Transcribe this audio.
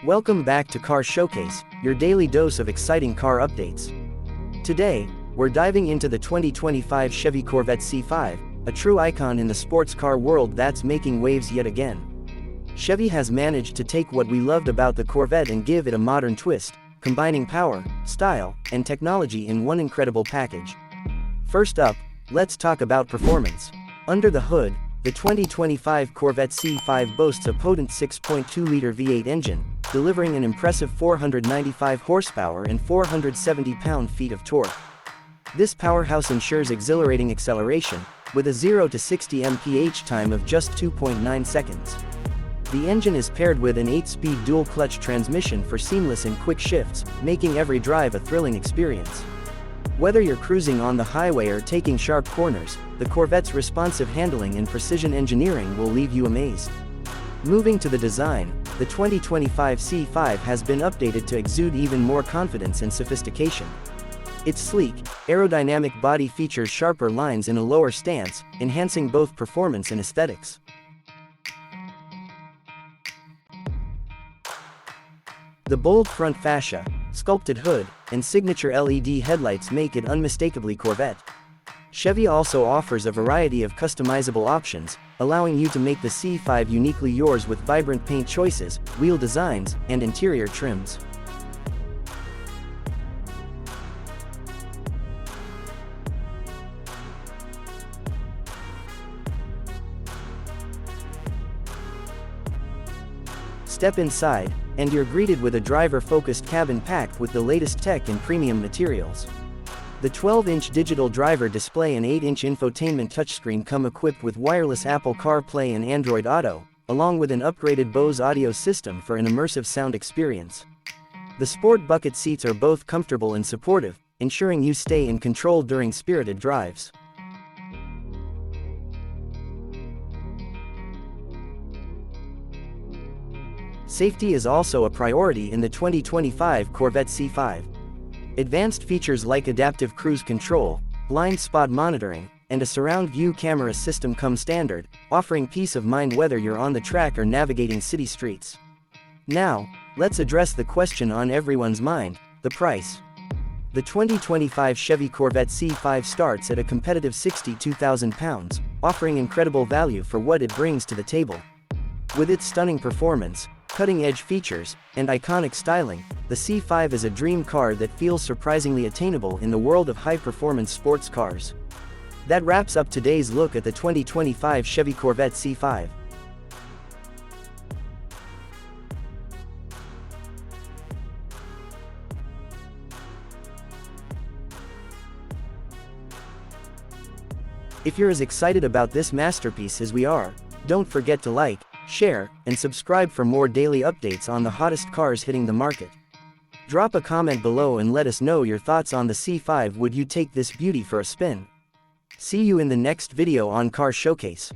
Welcome back to Car Showcase, your daily dose of exciting car updates. Today, we're diving into the 2025 Chevy Corvette C5, a true icon in the sports car world that's making waves yet again. Chevy has managed to take what we loved about the Corvette and give it a modern twist, combining power, style, and technology in one incredible package. First up, let's talk about performance. Under the hood, the 2025 Corvette C5 boasts a potent 6.2-liter V8 engine, delivering an impressive 495 horsepower and 470 pound-feet of torque. This powerhouse ensures exhilarating acceleration, with a 0 to 60 mph time of just 2.9 seconds. The engine is paired with an 8-speed dual-clutch transmission for seamless and quick shifts, making every drive a thrilling experience. Whether you're cruising on the highway or taking sharp corners, the Corvette's responsive handling and precision engineering will leave you amazed. Moving to the design, the 2025 C5 has been updated to exude even more confidence and sophistication. Its sleek, aerodynamic body features sharper lines in a lower stance, enhancing both performance and aesthetics. The bold front fascia, sculpted hood, and signature LED headlights make it unmistakably Corvette. Chevy also offers a variety of customizable options, allowing you to make the C5 uniquely yours with vibrant paint choices, wheel designs, and interior trims. Step inside, and you're greeted with a driver-focused cabin packed with the latest tech and premium materials. The 12-inch digital driver display and 8-inch infotainment touchscreen come equipped with wireless Apple CarPlay and Android Auto, along with an upgraded Bose audio system for an immersive sound experience. The sport bucket seats are both comfortable and supportive, ensuring you stay in control during spirited drives. Safety is also a priority in the 2025 Corvette C5. Advanced features like adaptive cruise control, blind spot monitoring, and a surround view camera system come standard, offering peace of mind whether you're on the track or navigating city streets. Now, let's address the question on everyone's mind: the price. The 2025 Chevy Corvette C5 starts at a competitive £62,000, offering incredible value for what it brings to the table. With its stunning performance, cutting-edge features, and iconic styling, the C5 is a dream car that feels surprisingly attainable in the world of high-performance sports cars. That wraps up today's look at the 2025 Chevy Corvette C5. If you're as excited about this masterpiece as we are, don't forget to like, share, and subscribe for more daily updates on the hottest cars hitting the market. Drop a comment below and let us know your thoughts on the C5. Would you take this beauty for a spin? See you in the next video on Car Showcase.